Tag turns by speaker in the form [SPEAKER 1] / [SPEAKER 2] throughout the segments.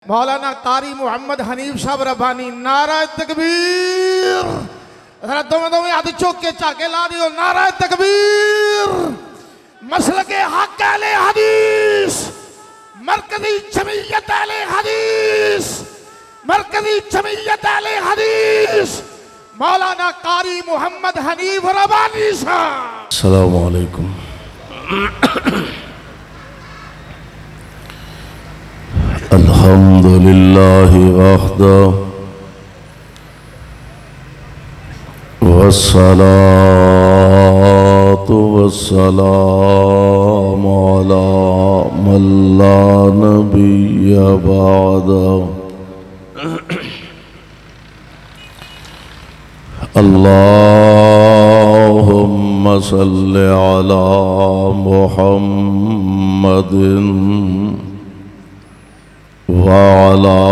[SPEAKER 1] مولانا قاری محمد حنیف صاحب ربانی نعرہ تکبیر ذرا دو ہاتھ چوک کے چاکے لا دیو نعرہ تکبیر مسلک حق اہل حدیث مرکزی جمعیت اہل حدیث مرکزی جمعیت اہل حدیث مولانا قاری محمد حنیف ربانی صاحب.
[SPEAKER 2] السلام علیکم. الحمد للہ وحدہ والصلاة والسلام علی من لا نبی بعدہ. اللہم صل علی محمد وعلى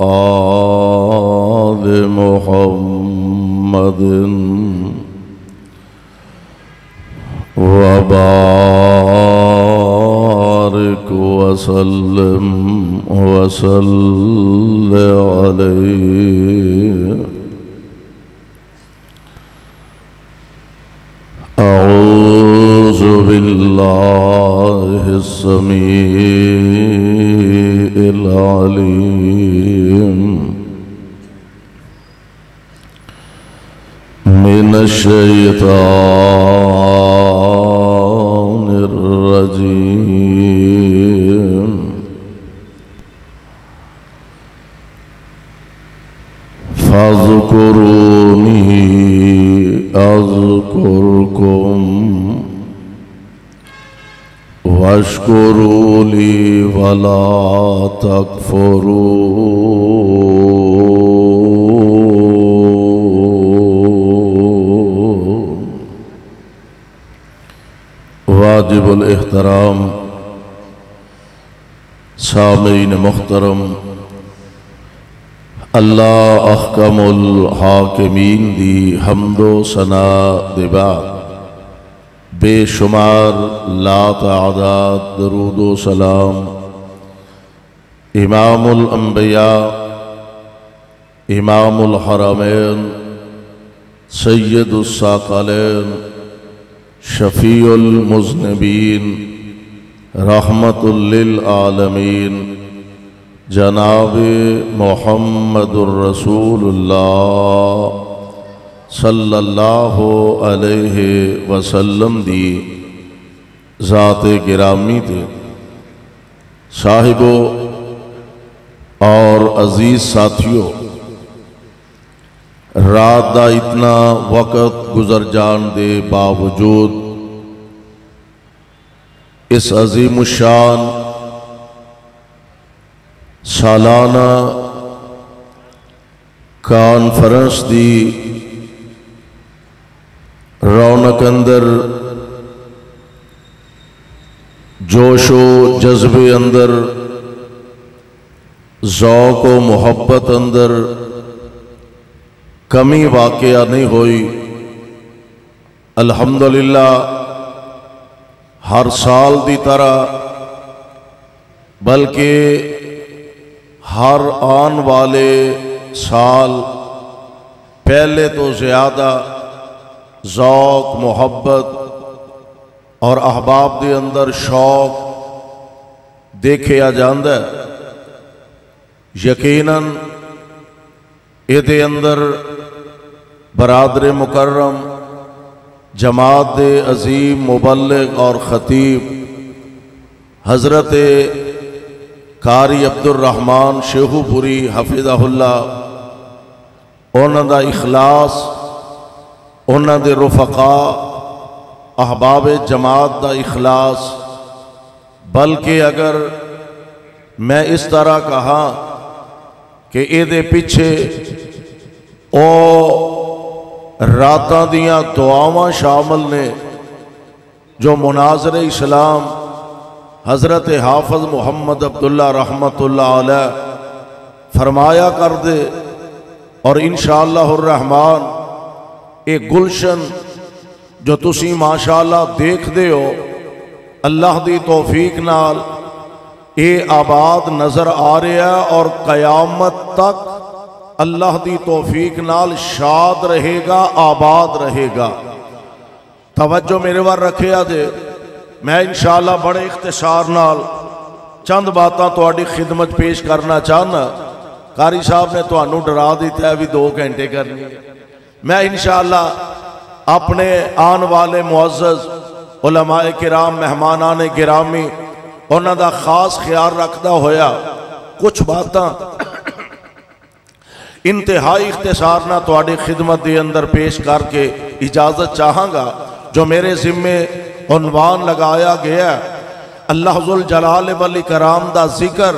[SPEAKER 2] آل محمد وبارك وسلم وصل عليه. أعوذ بالله السميع العليم من الشيطان الرجيم. فاذكروني أذكركم واشکروا لی ولا تکفرون. واجب الاحترام سامعین محترم، اللہ احکم الحاکمین دی حمد و ثنا دے بعد بے شمار لا تعداد درود و سلام امام الانبیاء امام الحرمین سید الثقلین شفیع المذنبین رحمت للعالمین جناب محمد الرسول اللہ صلی اللہ علیہ وسلم دی ذات گرامی تے صاحبو اور عزیز ساتھیوں، رات دا اتنا وقت گزر جان دے باوجود اس عظیم الشان سالانہ کانفرنس دی رونق اندر، جوش و جذبے اندر، ذوق و محبت اندر کمی واقعہ نہیں ہوئی. الحمدللہ ہر سال دی طرح بلکہ ہر آن والے سال پہلے تو زیادہ ذوق محبت اور احباب دے اندر شوق دیکھیا جاندہ ہے. یقیناً اے دے اندر برادر مکرم جماعت دے عظیم مبلغ اور خطیب حضرت قاری عبدالرحمن شیخو پوری حفظہ اللہ، انہاں دا اخلاص، انہاں دے رفقاء احباب جماعت دا اخلاص، بلکہ اگر میں اس طرح کہا کہ اے دے پیچھے او راتاں دیاں دعاواں شامل نے جو مناظر اسلام حضرت حافظ محمد عبداللہ رحمت اللہ علیہ فرمایا کر دے، اور انشاءاللہ الرحمن ایک گلشن جو تسی ماشاءاللہ دیکھ دے ہو اللہ دی توفیق نال یہ آباد نظر آ رہا ہے اور قیامت تک اللہ دی توفیق نال شاد رہے گا، آباد رہے گا۔ توجہ میرے وار رکھے آجے، میں انشاءاللہ بڑے اختصار نال چند باتاں تواڈی خدمت پیش کرنا چاہنا۔ قاری صاحب نے تانوں ڈرا دیتا ہے بھی 2 گھنٹے کرنی ہے۔ میں انشاءاللہ اپنے آن والے معزز علماء کرام، مہمانان گرامی، انہاں دا خاص خیال رکھدا ہویا کچھ باتاں انتہائی اختصار نہ تواڈی خدمت دے اندر پیش کر کے اجازت چاہاں گا۔ جو میرے ذمے عنوان لگایا گیا ہے اللہ ذوالجلال والاکرام دا ذکر،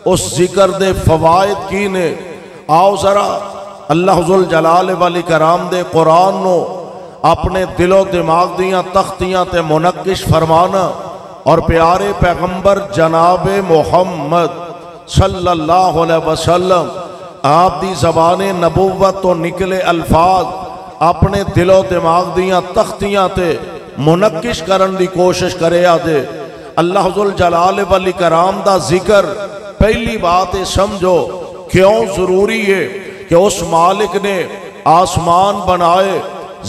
[SPEAKER 2] اس ذکر دے فوائد کی نے، آؤ ذرا اللہ ذوالجلال والاکرام دے قرآن نو اپنے دل و دماغ دیاں تختیاں تے منقش فرمانا اور پیارے پیغمبر جناب محمد صلی اللہ علیہ وسلم آپ دی زبان نبوت تو نکلے الفاظ اپنے دل و دماغ دیاں تختیاں تے منقش کرن دی کوشش کرے آدھے۔ اللہ ذوالجلال والاکرام دا ذکر پہلی بات سمجھو کیوں ضروری ہے کہ اس مالک نے آسمان بنائے،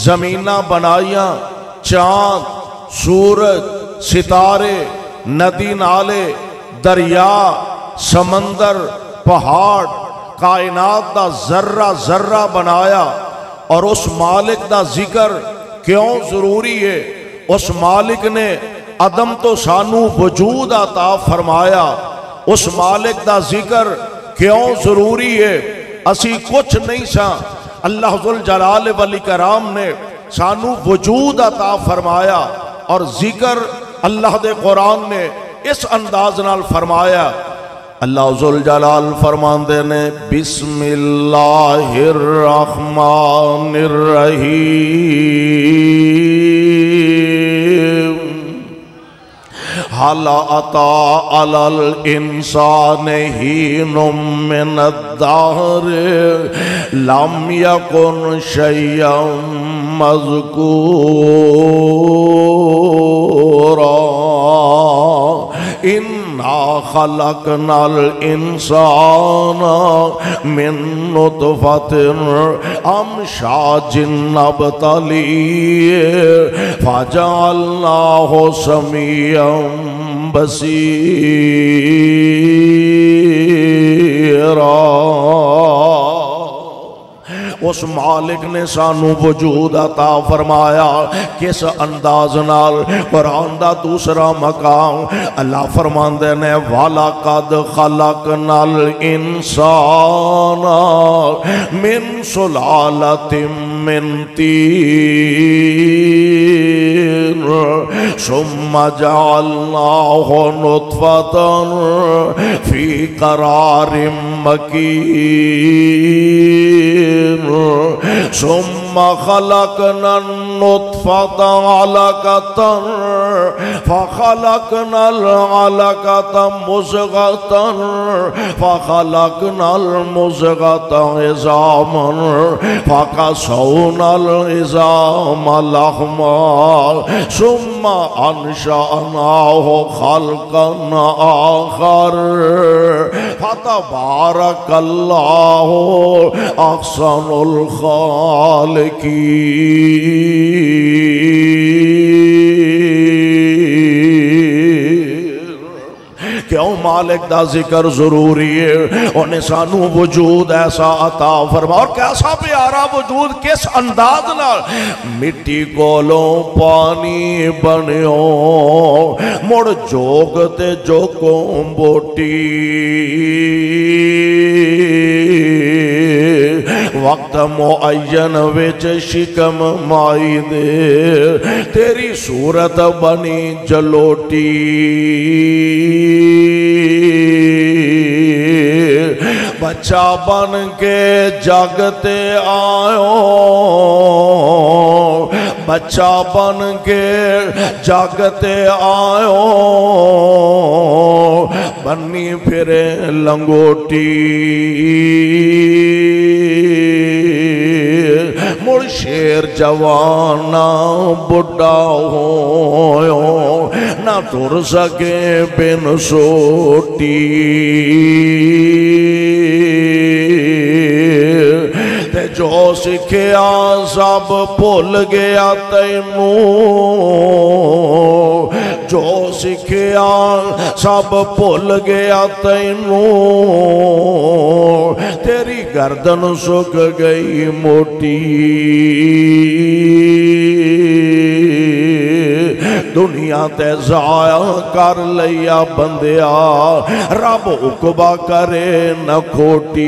[SPEAKER 2] زمینہ بنائیاں، چاند، سورج، ستارے، ندی نالے، دریا، سمندر، پہاڑ، کائنات دا ذرہ ذرہ بنایا، اور اس مالک دا ذکر کیوں ضروری ہے؟ اس مالک نے عدم تو سانو وجود عطا فرمایا، اس مالک دا ذکر کیوں ضروری ہے؟ اسی کچھ نہیں سا، اللہ ذوالجلال والاکرام نے سانو وجود عطا فرمایا، اور ذکر اللہ دے قرآن نے اس انداز نال فرمایا۔ اللہ ذوالجلال فرماندے نے بسم اللہ الرحمن الرحیم حل اتی علی الانسان حین من الدہر لم یکن شیئا مذکورا اِنَّا خَلَقْنَا الْإِنسَانَ مِن نُطْفَةٍ أَمْشَاجٍ نَبْتَلِيهِ فَجَعَلْنَاهُ سَمِيعًا بَصِيرًا۔ اس مالک نے سانو وجود عطا فرمایا کس انداز نال؟ قرآن دا دوسرا مقام اللہ فرماندے نے وَلَقَدْ خَلَقْنَا الْإِنسَانَ مِن سُلَالَةٍ مِّن طِينٍ ثُمَّ جَعَلْنَاهُ نُطْفَةً فِي قَرَارٍ مَّكِينٍ ثم خلقنا النطفة علقة فخلقنا العلقة مضغة فخلقنا المضغة عظاما فكسونا العظام لحما ثم أنشأناه خلقا آخر فتبارك الله أحسن الخالقین۔ کیوں مالک دا ذکر ضروری ہے؟ انہیں سانو وجود ایسا عطا فرما، اور کیسا پیارا وجود، کس انداز نال؟ مٹی کولوں پانی بنیو مڑ جوگ تے جوگوں بوٹی، وقت معین وچ شکم مائی دے تیری صورت بنی جلوٹی، بچہ بن کے جاگتے آئو، بچہ بن کے جاگتے آئو، بنی پھرے لنگوٹی، مڑ شیر جوانا بڑھا ہوئے نہ ٹر سکے بن سوٹی تے جو سکھیا سب بھول گیا تینوں جو سکھیا سب بھول گیا تینوں تیری گردن سک گئی موٹی دنیا تے ضائع کر لیا بندیا رب عقبہ کرے نہ کھوٹی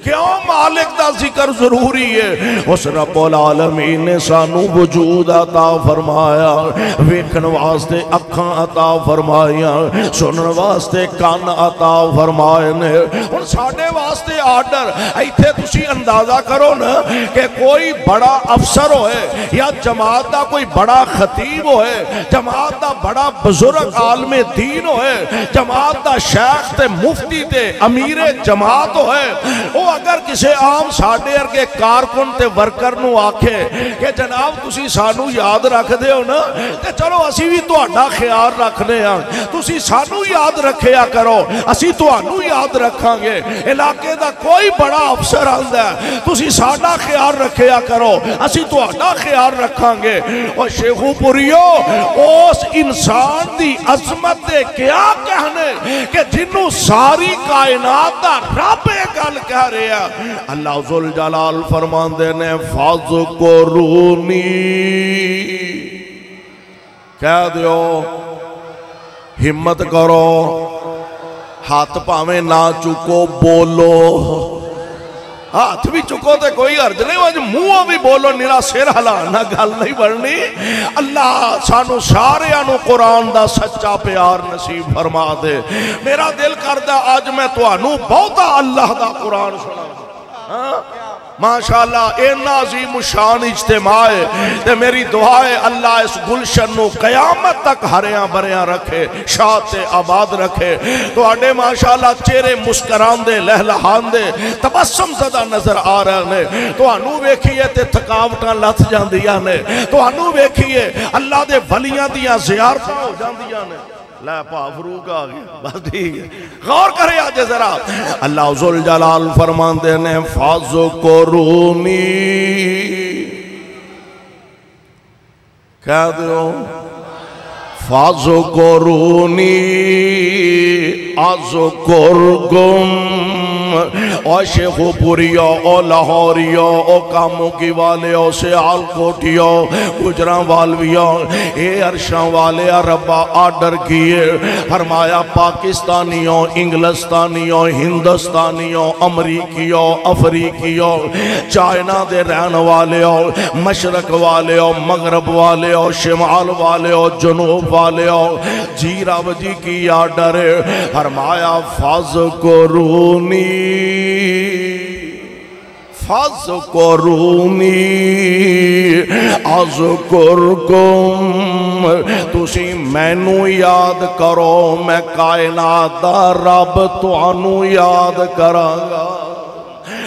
[SPEAKER 2] کیوں مالک دا ذکر ضروری ہے اس رب العالمین نے سانو وجود عطا فرمایا ویکھن واسطے اکھاں عطا فرمائیاں سنن واسطے کان عطا فرمائے نے ہن ساڈے واسطے آرڈر ایتھے تسی اندازہ کرو نا کہ کوئی بڑا افسر ہوئے یا جماعت دا کوئی بڑا خطیب ہوئے جماعت دا بڑا بزرگ عالم دین ہوئے جماعت دا شیخ تے مفتی تے امیر جماعت ہوئے وہ اگر کسی عام ساڑھے ارگے کارکن تے ورکر نو آکھے کہ جناب تسی سانو یاد رکھ دے ہو نا تے چلو اسی بھی تو اڈا خیال رکھنے ہیں تسی سانو یاد رکھیا کرو اسی تو انو یاد رکھاں گے علاقے دا کوئی بڑا افسر آندہ ہے تسی ساڑھا خیال رکھیا کرو اسی تو اڈا خیال رکھاں گے اور شیخو پوریو اس انسان دی عظمت دے کیا کہنے کہ جنہوں ساری کائنات دا رب گل کہہ رہے ہیں اللہ ذوالجلال فرمان دینے فاذکرونی کہہ دیو ہمت کرو ہاتھ پاویں نہ چکو بولو ہاتھ بھی چکو تے کوئی عرض نہیں وجہ منہ بھی بولو نیرا سر ہلانا گل نہیں بڑھنی اللہ سانو سارے آنو قرآن دا سچا پیار نصیب فرما دے میرا دل کردہ آج میں تو آنو بہتا اللہ دا قرآن سنا ماشاءاللہ اینا عظیم شان اجتماع ہے میری دعائے اللہ اس گلشن نو قیامت تک ہریاں بریاں رکھے شاد آباد رکھے تو آڈے ماشاءاللہ چہرے مسکران دے لہلہان دے تبسم زدہ نظر آ رہے ہیں تو انو ویکھئے تے تھکاوٹاں لت جان دیا نے تو انو ویکھئے اللہ دے ولیاں دیاں زیارتاں ہو جان دیا نے لا پا فروغ آگیا بس ٹھیک ہے غور کرے آج ذرا اللہ ذوالجلال فرمان دینے فاذکرونی کہہ دیو فاذکرونی اذکرکم او شیخ پوریو او لاہوریو او کاموں کی والے او سیال کوٹیو گجران والویو اے عرشان والے ربا آرڈر کیے فرمایا پاکستانیوں انگلستانیوں ہندوستانیوں امریکیوں افریقیوں چائنا دے رہن والے مشرق والے مغرب والے شمال والے جنوب والے جی رب جی کی آرڈر فرمایا فاذکرونی فاذکرونی اذکرکم تسی مینو یاد کرو میں کائنات دا رب تانوں یاد کرانگا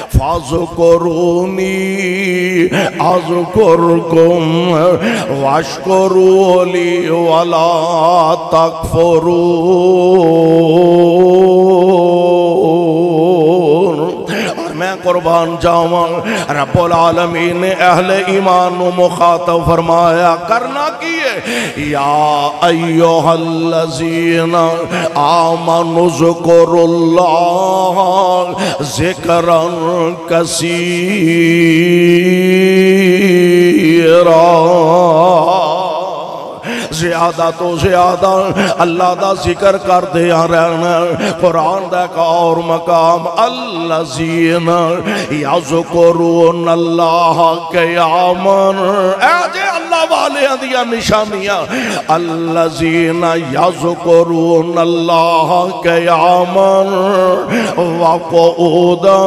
[SPEAKER 2] فاذکرونی اذکرکم واشکروا لی ولا تکفرون میں قربان جاؤں رب العالمین نے اہل ایمان و مخاطب فرمایا کرنا کیے یا ایوہ الذین آمنوا ذکروا اللہ ذکرا کثیرا زیادہ تو زیادہ اللہ دا ذکر کر دیا رہنا قرآن دا ایک اور مقام الذین یذکرون اللہ قیاما اے جے اللہ والیاں دیا نشانیاں الذین یذکرون اللہ قیاما وقعودا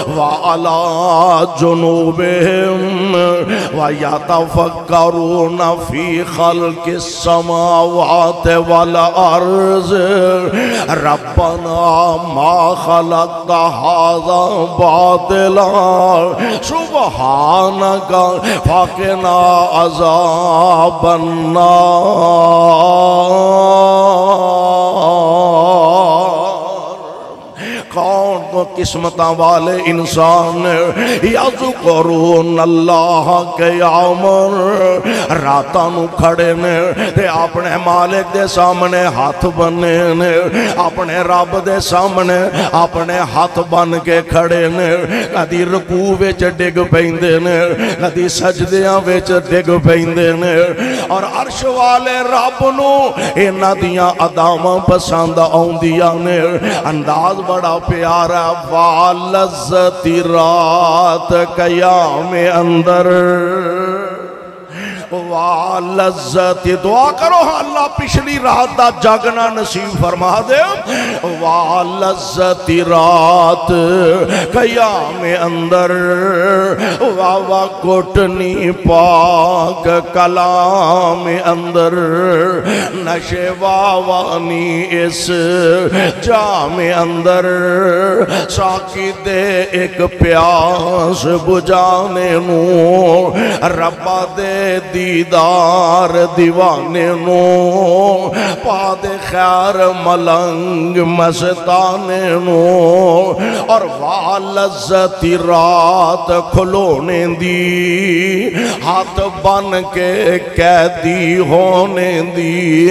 [SPEAKER 2] وعلی جنوبہم ویتفکرون فی خلق السماوات والارض ربنا ما خلقت هذا باطلا سبحانک فقنا عذاب النار کون کو قسمتاں والے انسان یذکرون اللہ قیاما راتاں نو کھڑے نے تے اپنے مالک دے سامنے ہاتھ بنے نے اپنے رب دے سامنے اپنے ہاتھ بن کے کھڑے نے کدی رکوع وچ ڈگ پیندے نے کدی سجدیاں وچ ڈگ پیندے نے اور عرش والے رب نو انہاں دیاں اداواں پسند آوندیاں نے انداز بڑا پیارا واللذتی رات قیام اندر واللذتی دعا کرو اللہ پچھلی رات دا جاگنا نصیب فرما دے واللذتی رات قیام اندر واوا کٹنی پاک کلام اندر نشے واوانی اس جام اندر ساکی دے ایک پیاس بجانے نو ربا دے دیدار دیوانے نو پا دے خیر ملنگ مستانے نو اور واللذتی رات کھلونے دی ہاتھ بن کے قیدی ہونے دی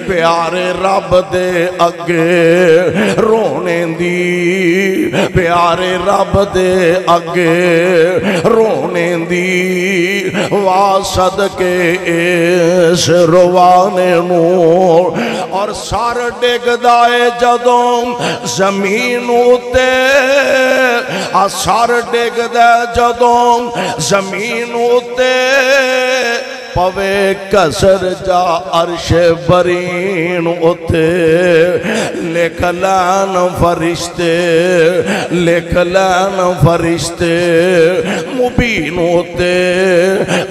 [SPEAKER 2] پیارے رب دے اگے رونے دی پیارے رب دے اگے رونے دی صدقے اس روانے نو اور سار ڈگ دائے جدوں زمین ہوتے سار ڈگ دائے جدوں زمین ہوتے پوے کسر جا عرش برین اتے لکھ لین فرشتے مبین ہوتے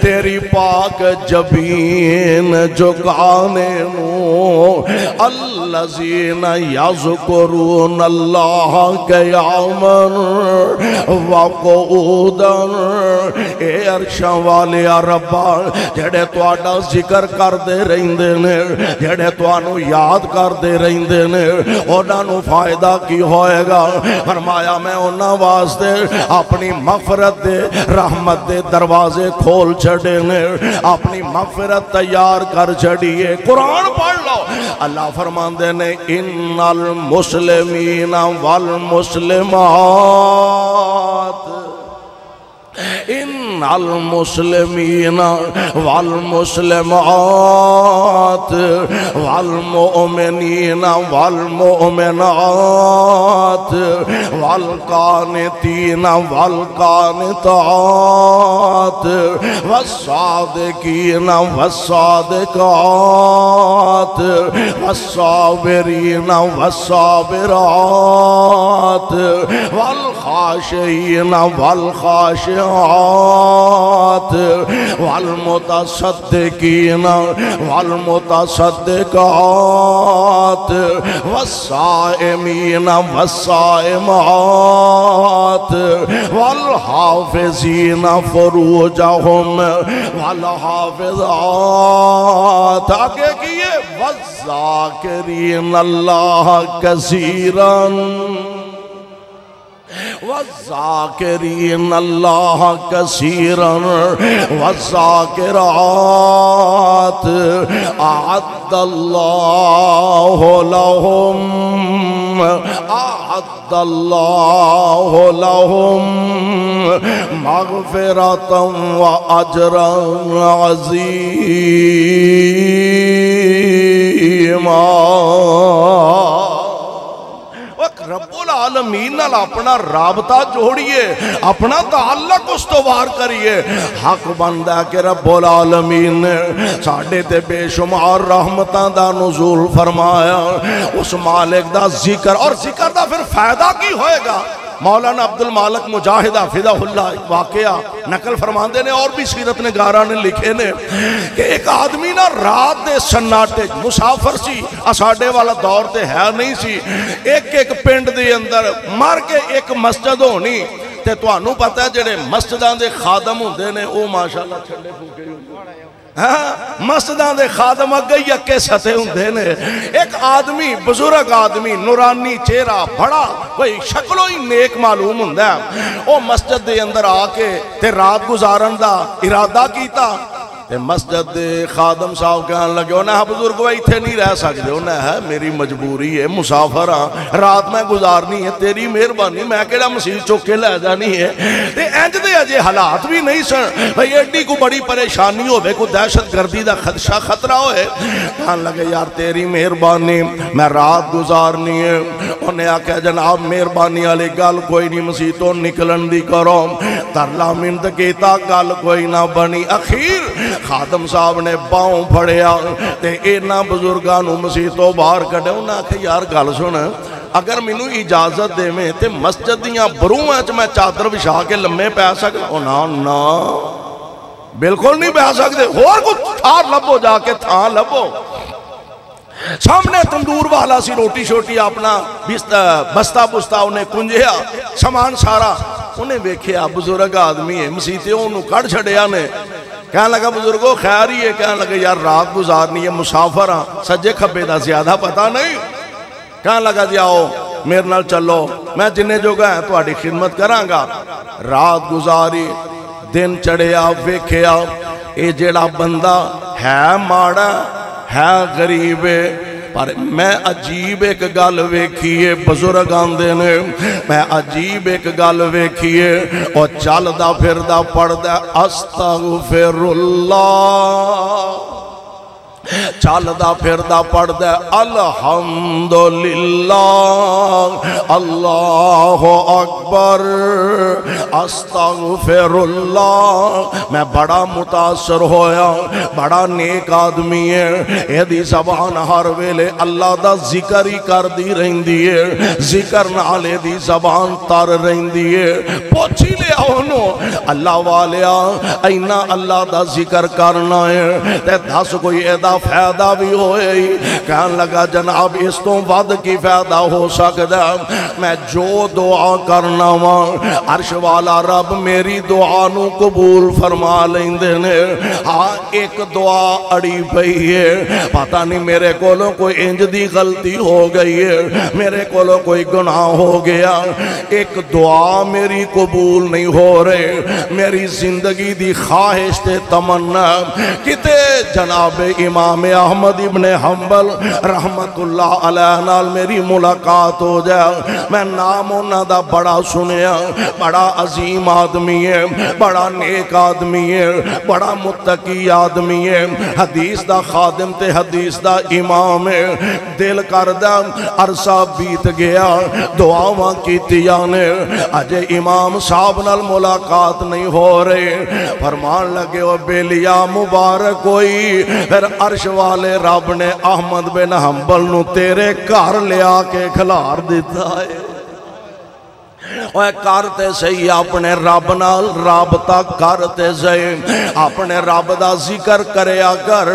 [SPEAKER 2] تیری پاک جبین جگانے نو الذین یذکرون اللہ قیاما وقعودا اے عرشاں والے ربا جڑے تواڈا ذکر کر دے رہندے نے جڑے توانو یاد کر دے رہندے نے انہاں نو فائدہ کی ہوئے گا فرمایا میں انہاں واسطے اپنی مغفرت دے رحمت دے دروازے کھول چھڑے نے اپنی مغفرت تیار کر چھڑیے قرآن پڑھ لو اللہ فرماندے نے ان المسلمین والمسلمات ان المسلمین والمسلمات والمؤمنین والمؤمنات والقانتین والقانتات والصادقین والصادقات والصابرین والصابرات والخاشعین والخاشعات والمتصدقین والمتصدقات والصائمین والصائمات والحافظین فروجہم والحافظات آگے کیے والذاکرین اللہ کثیراً والذاکرین اللہ کثیراً والذاکرات اعد اللہ لہم مغفرۃ و اجرا عظیما رب العالمین نال نال اپنا رابطہ جوڑیے، اپنا تعلق استوار کریے۔ حق بندہ کہ رب العالمین نے ساڑھے تے بے شمار رحمتاں دا نزول فرمایا، اس مالک دا ذکر، اور ذکر دا پھر فائدہ کی ہوئے گا؟ مولانا عبد المالک مجاہد حفظہ اللہ واقعہ نقل فرماندے نے، اور بھی سیرت نگاراں نے لکھے نے کہ ایک آدمی نا رات دے سناٹے مسافر سی، اساڑے والا دور تے ہے نہیں سی، ایک پنڈ دے اندر مر کے ایک مسجد ہونی، تے تو انہوں پتہ ہے جڑے مسجدان دے خادم ہوندے نے او ماشاءاللہ چھلے پھوکے ہوندے، مسجدان دے خادم اگئی اکے ستے ہوندے نے۔ ایک آدمی بزرگ آدمی نورانی چہرہ بڑا کوئی شکلوں ہی نیک معلوم ہوندہ ہے، او مسجد دے اندر آکے تے رات گزارن دا ارادہ کیتا، تے مسجد دے خادم صاحب کہنے لگے انہیں بزرگ وہ ایتھے نہیں رہ سکتے، انہیں ہے میری مجبوری ہے، مسافر ہاں، رات میں گزارنی ہے، تیری مہربانی، میں کہڑا مسیح چوکے لے جانی ہے۔ تے انج دے اجے حالات بھی نہیں سن بھئی ایڈی کو بڑی پریشانی ہوئے، کو دہشت گردی دا خدشہ خطرہ ہوئے، کہنے لگے یار تیری مہربانی، میں رات گزارنی ہے۔ انہیں آکھا جناب مہربانی علی گل کوئی نہیں، مسیح تو نکلن دی کرو، ترلا منت کیتا گل کوئی نہ بنی۔ اخیر خادم صاحب نے باؤں پھڑیا تے اینا بزرگانوں مسیح تو باہر کڑے، انہیں آکھا یار گل سن، اگر مینوں اجازت دے میں تے مسجد دیاں بروہاں چ میں چادر بچھا کے لمے پہ سکتا، نا بالکل نہیں پہ سکتے، اور کچھ تھار لبو، جا کے تھان لبو۔ سامنے تندور والا سی، روٹی شوٹی اپنا بستہ بستہ انہیں کنجیا، سامان سارا انہیں ویکھیا بزرگ آدمی ہے، مسیح تے انہوں کڑ چھڑیا نے۔ کہنے لگا بزرگو خیر ہی ہے، کہنے لگا یار رات گزارنی ہے، مسافر ہاں، سجے کھبے دا زیادہ پتہ نہیں۔ کہنے لگا جی آؤ میرے نال چلو، میں جنہیں جو گئے تواڈی خدمت کراں گا۔ رات گزاری، دن چڑھیا، ویکھیا اے جیڑا بندہ ہے ماڑا ہے غریب ہے، پر میں عجیب ایک گل ویکھیے، بزرگ آندے نے میں عجیب ایک گل ویکھیے، اور چلدا پھردا پڑھدا استغفر اللہ، چلدا پھردا پڑھدا الحمدللہ، اللہ اکبر، استغفر اللہ۔ میں بڑا متاثر ہویا، بڑا نیک آدمی ہے، یہ دی زبان ہر ویلے اللہ دا ذکر ہی کر دی رہندی ہے، ذکر نالے دی زبان تر رہندی ہے۔ پوچھی لے انہوں اللہ والیا اینا اللہ دا ذکر کرنا ہے تے دس کوئی ایدہ فائدہ بھی ہوئے ہی۔ کہنے لگا جناب اس تو ود کی فائدہ ہو سکتا، میں جو دعا کرنا ہوں عرش والا رب میری دعا نو قبول فرما لیندے نے۔ ہاں ایک دعا اڑی پئی ہے، پتہ نہیں میرے کولوں کوئی انج دی غلطی ہو گئی ہے، میرے کولوں کوئی گناہ ہو گیا، ایک دعا میری قبول نہیں ہو رہے، میری زندگی دی خواہش تے تمنا کتے جناب امام احمد ابن حنبل رحمت اللہ علیہ نال میری ملاقات ہو جائے۔ میں نام انہاں دا بڑا سنیا، بڑا عظیم آدمی ہے، بڑا نیک آدمی ہے، بڑا متقی آدمی ہے، حدیث دا خادم تے حدیث دا امام ہے۔ دل کردہ عرصہ بیت گیا، دعاواں کیتیاں نے، اجے امام صاحب نال ملاقات نہیں ہو رہے۔ فرمان لگے او بیلیا مبارک ہوئی، پھر عرش والے رب نے احمد بن حنبل نو تیرے گھر لیا کے کھلار دیتا ہے۔ اوہ کرتے سہی اپنے رب نال رابطہ کرتے سہی، اپنے رب دا ذکر کریا کر،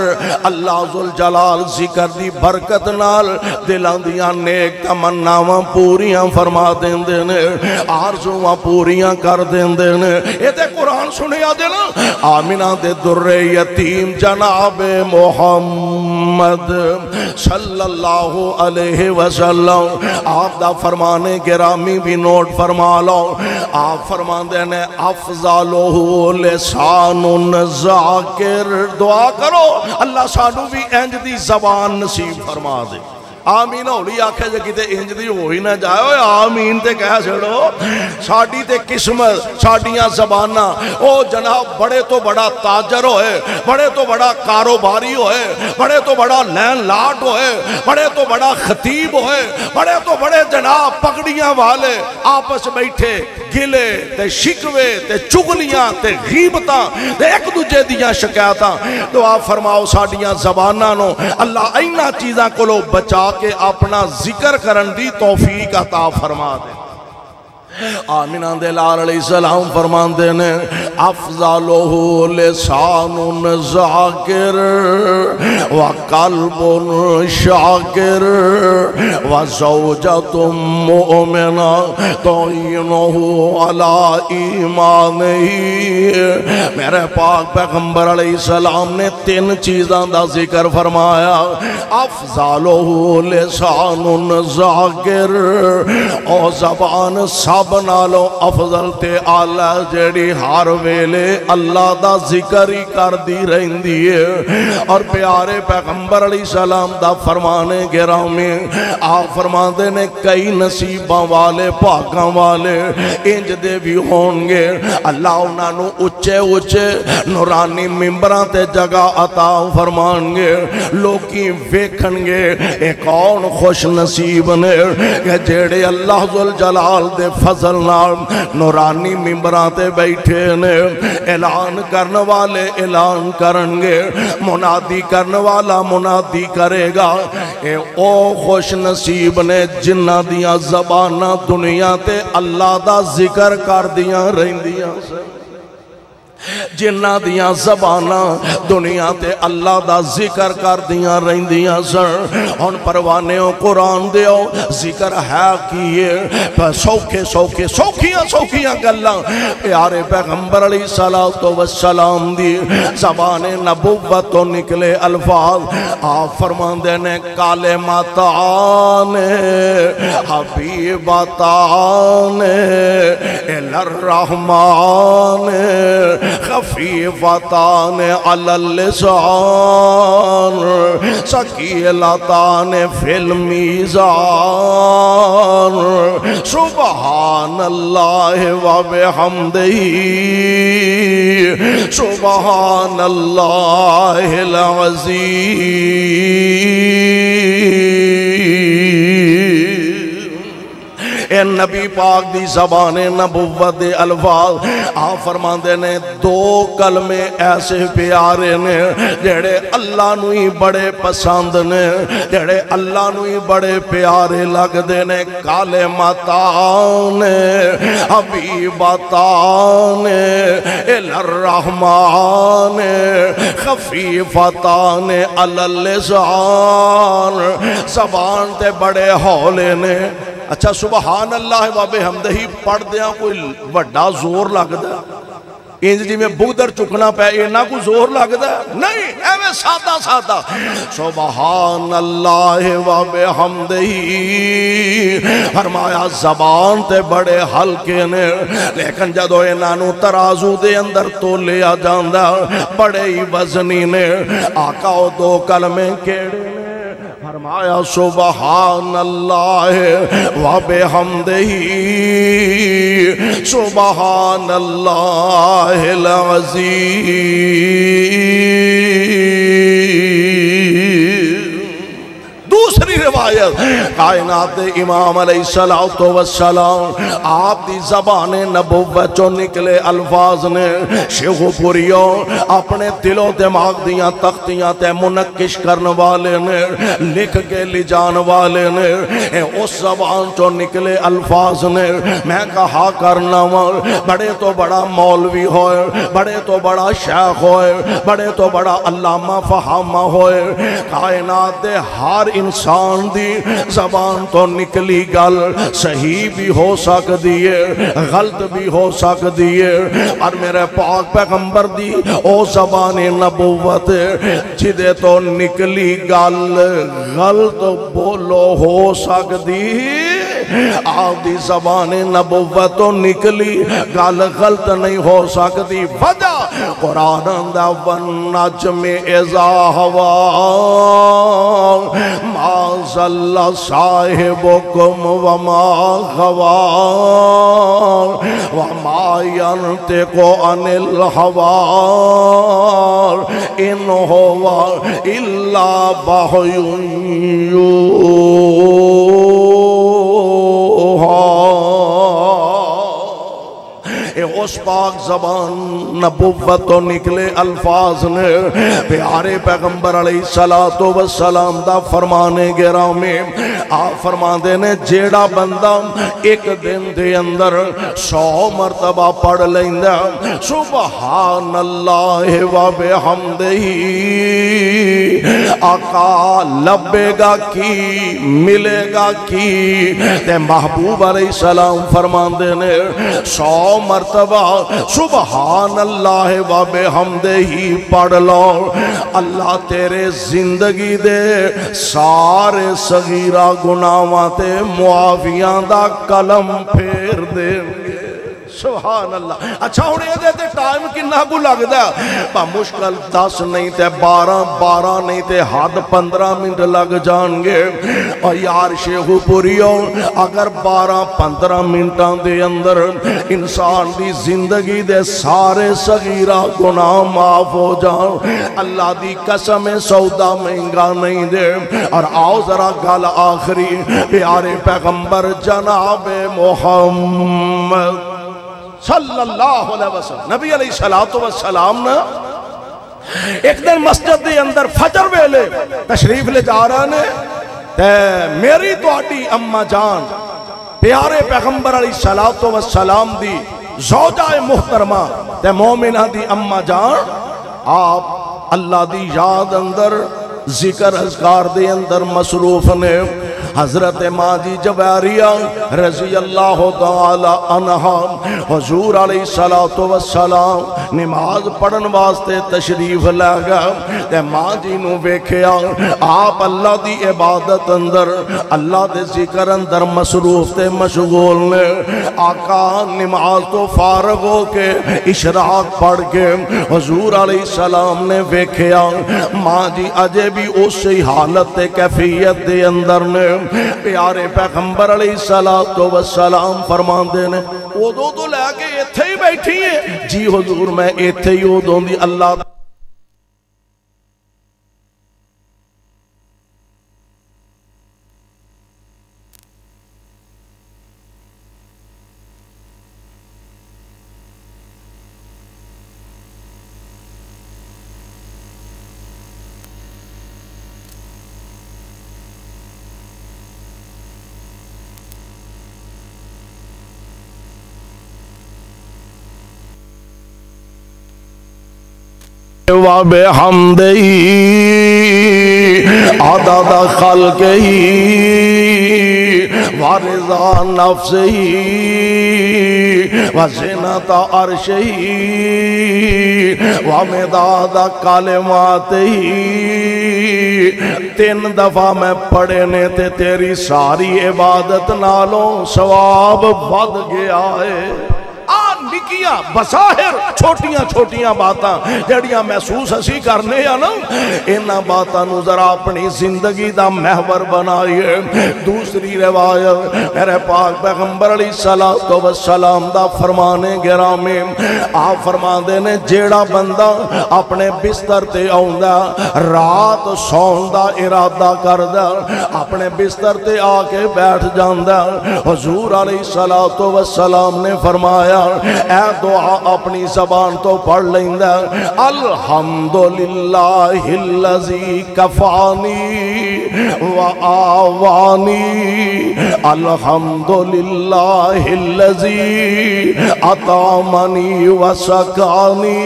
[SPEAKER 2] اللہ ذوالجلال ذکر دی برکت نال دلان دیاں نیک تمناواں پوریاں فرما دیندے نے، آرزواں پوریاں کر دیندے نے۔ یہ تے قرآن سنیا دے نا، آمینہ دے در یتیم جناب محمد صلی اللہ علیہ وسلم، آپ دا فرمانے گرامی بھی نوٹ فرما لو، آپ فرماندے نے افضلہ لسان ذاکر، دعا کرو اللہ سانو بھی انج دی زبان نصیب فرما دے۔ آمین ہولی آکھے جے کتے انج دی ہو ہی نہ جائے ہوئے آمین تے کہہ چھڑو ساڑی تے قسمت ساڑیاں زبانہ او جناب بڑے تو بڑا تاجر ہوئے بڑے تو بڑا کاروباری ہوئے بڑے تو بڑا لین لاٹ ہوئے بڑے تو بڑا خطیب ہوئے بڑے تو بڑے جناب پگڑیاں والے آپس بیٹھے گلے تے شکوے تے چگلیاں تے غیبتاں تے ایک دوجے دیاں شکایتاں دعا فرماؤ ساڑیاں زبانہ نو اللہ اینا چیزاں کو لو بچا کہ اپنا ذکر کرن دی توفیق عطا فرما دے آمینہ دلال علیہ السلام فرمان دینے افضلہ لسان ذاکر وقلب شاکر وزوجت مؤمنہ تعینہ علی ایمانی میرے پاک پیغمبر علیہ السلام نے 3 چیزاں دا ذکر فرمایا افضلہ لسان ذاکر او زبان سب نالو افضل تے آلہ جیڑی ہر ویلے اللہ دا ذکر ہی کر دی رہن دیئے اور پیارے پیغمبر علیہ السلام دا فرمانے گرامی آپ فرمان دینے کئی نصیباں والے پاکاں والے انج دے بھی ہونگے اللہ انہوں اچھے اچھے نورانی ممبران تے جگہ عطا فرمانگے لوگی ویکھنگے ایک اور خوش نصیب نے کہ جیڑے اللہ ذوالجلال دے فضل نورانی ممبران تے بیٹھے نے اعلان کرنے والے اعلان کرنگے منادی کرنے والا منادی کرے گا اے او خوش نصیب نے جنہ دیاں زبانہ دنیا تے اللہ دا ذکر کر دیاں رہن دیاں سے جنہ دیاں زبانہ دنیا تے اللہ دا ذکر کر دیاں رہن دیاں سر ان پروانےوں قرآن دیو ذکر ہے کیے سوکھے سوکھے سوکھیاں گلاں پیارے پیغمبر علیہ السلام دی زبان نبوت تو نکلے الفاظ آپ فرمان دینے کالماتان حبیبتان الرحمن خفیفتان علی اللسان ثقیلتان فی المیزان سبحان اللہ و بحمدہ سبحان اللہ العظیم اے نبی پاک دی زبان نبوت دے الفاظ آپ فرمان دینے 2 کلمے ایسے پیارے نے جڑے اللہ نوی بڑے پسند نے جڑے اللہ نوی بڑے پیارے لگ دینے کالماتان حبیبتان الرحمن خفیفتان علی اللسان زبان تے بڑے ہولے نے اچھا سبحان اللہ و بحمدہ پڑھ دیاں کوئی وڈا زور لگ دا انج جی میں بغدر چکنا پہ اینا کو زور لگ دا نہیں ایویں سادہ سادہ سبحان اللہ و بحمدہ فرمایا زبان تے بڑے ہلکے نے لیکن جدو انہوں ترازو دے اندر تو لیا جاندہ بڑے ہی وزنی نے آقا 2 کلمے کیڑے نے فرمایا سبحان اللہ و بحمدہ سبحان اللہ العظیم دوسری روایت کائنات امام علیہ السلام آپ دی زبان نبوت جو نکلے الفاظ نے شیخ پوریوں اپنے دل و دماغ دیاں تختیاں تے منقش کرنے والے نے لکھ کے لے جان والے نے اس زبان جو نکلے الفاظ نے میں کہا کرنا بڑے تو بڑا مولوی ہوئے بڑے تو بڑا شیخ ہوئے بڑے تو بڑا علامہ فہامہ ہوئے کائنات دے ہر انسان دی زبان تو نکلی گل صحیح بھی ہو سکتی ہے غلط بھی ہو سکتی ہے اور میرے پاک پیغمبر دی او زبان نبوت جدے تو نکلی گل غلط بولو ہو سکتی آپ دی زبان نبوت تو نکلی گل غلط نہیں ہو سکتی وجہ قرآن دا والنجم اذا ہوا ما ضل صاحبكم وما غوى وما ينطق عن الهوى إن هو إلا وحي يوحى۔ اس پاک زبان نبوت تو نکلے الفاظ نے پیارے پیغمبر علیہ السلام دا فرمانے گرامی آپ فرما دینے جیڑا بندہ ایک دن دے اندر 100 مرتبہ پڑھ لیندہ سبحان اللہ و بحمدہی آقا لبے گا کی ملے گا کی تے محبوب علیہ السلام فرما دینے 100 مرتبہ سبحان اللہ و بحمدہی پڑھ لو اللہ تیرے زندگی دے سارے صغیرہ گناہاں تے معافیاں دا قلم پھیر دے سبحان اللہ۔ اچھا ہونے دے تے ٹائم کنہ کو لگ دا با مشکل 10 نہیں تے 12 نہیں تے حد 15 منٹ لگ جان گے اور یار شیخو پوریوں اگر 12-15 منٹاں دے اندر انسان دی زندگی دے سارے صغیرہ گناہ معاف ہو جان اللہ دی قسم سودا مہنگا نہیں دے۔ اور آؤ ذرا گل آخری پیارے پیغمبر جناب محمد صلی اللہ علیہ وسلم نبی علیہ السلام نے ایک دن مسجد دے اندر فجر ویلے تشریف لے جا رہا نے تے میری تواڈی اماں جان پیارے پیغمبر علیہ السلام دی زوجہ محترمہ تے مومنہ دی اماں جان آپ اللہ دی یاد اندر ذکر اذکار دے اندر مصروف نے۔ حضرت ماں جی جویریہ رضی اللہ تعالی عنہ حضور علیہ السلام نماز پڑھن واسطے تشریف لے گا تے ماں جی نو ویکھیا آپ اللہ دی عبادت اندر اللہ دے ذکر اندر مصروف تے مشغول نے۔ آقا نماز تو فارغ ہو کے اشراق پڑھ کے حضور علیہ السلام نے ویکھیا ماں جی اجے بھی اسی حالت کیفیت دے اندر نے۔ پیارے پیغمبر علیہ السلام فرمان دینے اودو تو لے کے ایتھے ہی بیٹھی ہیں جی حضور میں ایتھے ہی اودو دی اللہ وَبِحَمْدِهِ عَدَدَ خَلْقِهِ وَرِضَا نَفْسِهِ وَزِنَةَ عَرْشِهِ وَمِدَادَ كَلِمَاتِهِ 3 دفعہ میں پڑھنے تے تیری ساری عبادت نالوں ثواب بڑھ گیا ہے۔ نکیاں بظاہر چھوٹیاں باتاں جڑیاں محسوس اسی کرنے یا نا انہاں باتاں نو ذرا اپنی زندگی دا محور بنائیے۔ دوسری روایت میرے پاک پیغمبر علیہ السلام دا فرمانے گرامی آپ فرمان دینے جیڑا بندہ اپنے بستر تے آؤندا رات سون دا ارادہ کردہ اپنے بستر تے آکے بیٹھ جاندہ حضور علیہ السلام نے فرمایا اے دعا اپنی زبان تو پڑھ لیندہ الحمدللہ الذی کفانی وآوانی الحمدللہ الذی اطعمنی وسقانی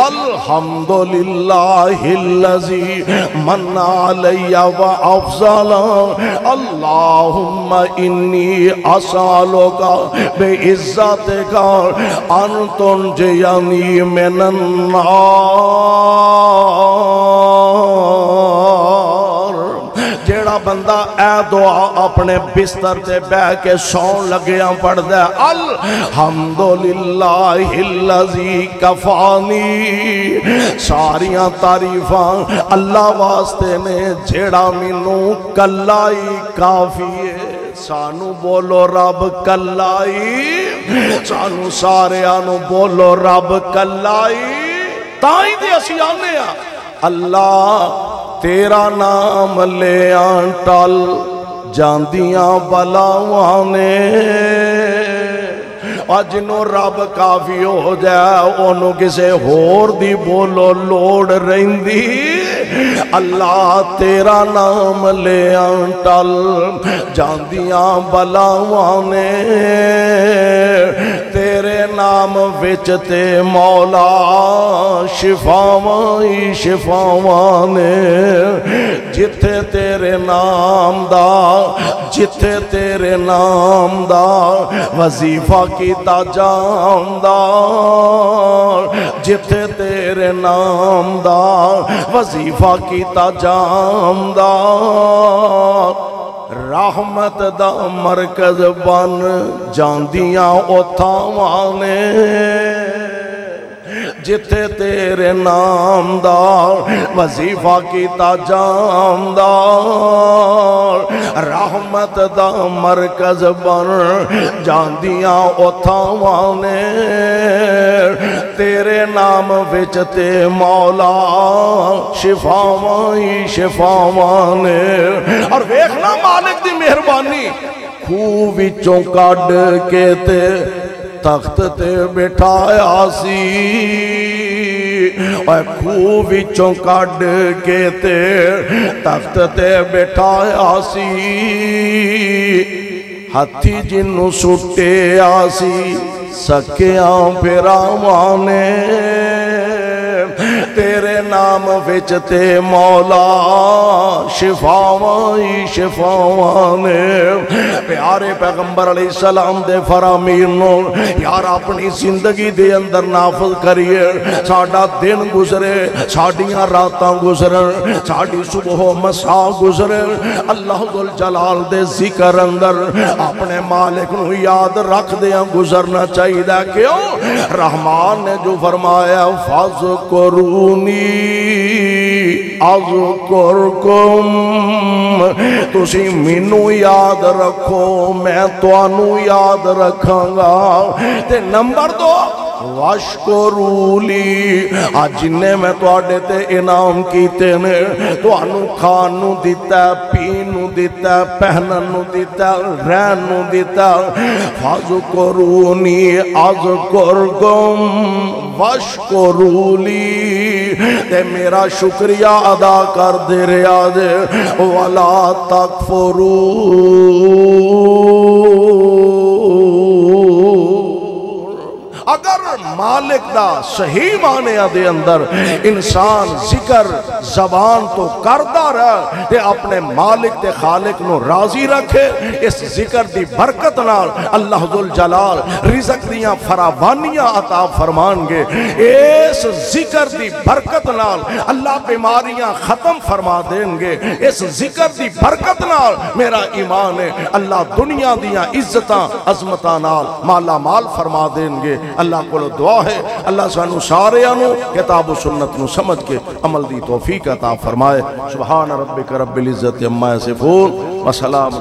[SPEAKER 2] الحمدللہ الذی من علی وافضل اللہم انی اسالک بعزتک ان تنجینی من النار۔ جیڑا جڑا بندہ اے دعا اپنے بستر تے بہ کے سون لگیاں پڑھ دے الحمدللہ الذی کفانی، ساریاں تعریفاں اللہ واسطے نے جڑا مینوں کلائی کافی ہے۔ سانو بولو رب کلائی، سانو سارے آنو بولو رب کلائی، تائیں دے اسی آنے اللہ تیرا نام لے آن ٹل جاندیاں بلاوانے، جنوں رب کافی ہو جائے انہوں کسے ہور دی بولو لوڑ رہندی، اللہ تیرا نام لے آن ٹل جاندیاں بلاوانے، تیرے نام وچ تے مولا شفاواں ہی شفاواں نے، جتھے تیرے نام دا جتھے تیرے نام دا وظیفہ کیتا جاندار، جتھے تیرے نام دا وظیفہ کیتا جاندار، رحمت دا مرکز بن جاندیاں اوتھاواں نے، جتھے تیرے نام دا وظیفہ کیتا جاندار، رحمت دا مرکز بن جاندیاں اوتھاواں نے، تیرے نام وچ تے مولا شفاواں ہی شفاواں نے۔ اور ویکھنا مالک دی مہربانی، خوہ وچوں کڈ کے تے تخت تے بٹھایا سی، اور خوہ وچوں کڈ کے تے تخت تے بٹھایا سی، ہتھی جنوں سٹیا سی سکیاں بھراواں نے، تیرے نام وچ تے مولا شفاواں ہی شفاواں نے۔ پیارے پیغمبر علیہ السلام دے فرامین یار اپنی زندگی دے اندر نافذ کریے، ساڈا دن گزرے، ساڈیاں راتاں گزرن، ساڈی صبح و مساء گزرے، اللہ ذوالجلال دے ذکر اندر اپنے مالک نو یاد رکھ دیاں گزرنا چاہیے۔ کیوں؟ رحمان نے جو فرمایا فَاذْكُرُونِي اذکرکم، تسی مینوں یاد رکھو میں توانوں یاد رکھاں گا۔ تے نمبر 2 واشکرولی، جنہیں میں تواڈے تے انعام کیتے نے، توانوں کھان نو دیتا، پین نو دیتا، پہنن نو دیتا، رہن نو دیتا، فاذکرونی اذکرکم واشکرولی، تے میرا شکریہ ادا کر دے رہا دے، ولا تکفرون۔ اگر مالک دا صحیح معنی دے اندر انسان ذکر زبان تو کردہ رہا تے اپنے مالک تے خالق نو راضی رکھے، اس ذکر دی برکت نال اللہ ذوالجلال رزق دیاں فراوانیاں عطا فرمان گے، اس ذکر دی برکت نال اللہ بیماریاں ختم فرما دیں گے، اس ذکر دی برکت نال میرا ایمان ہے اللہ دنیا دیاں عزتاں عظمتاں نال مالا مال فرما دیں گے۔ اللہ کو دعا ہے اللہ سانو سارے آنو کتاب و سنت نو سمجھ کے عمل دی توفیق عطا فرمائے۔ سبحان ربک رب العزت عما یصفون وسلام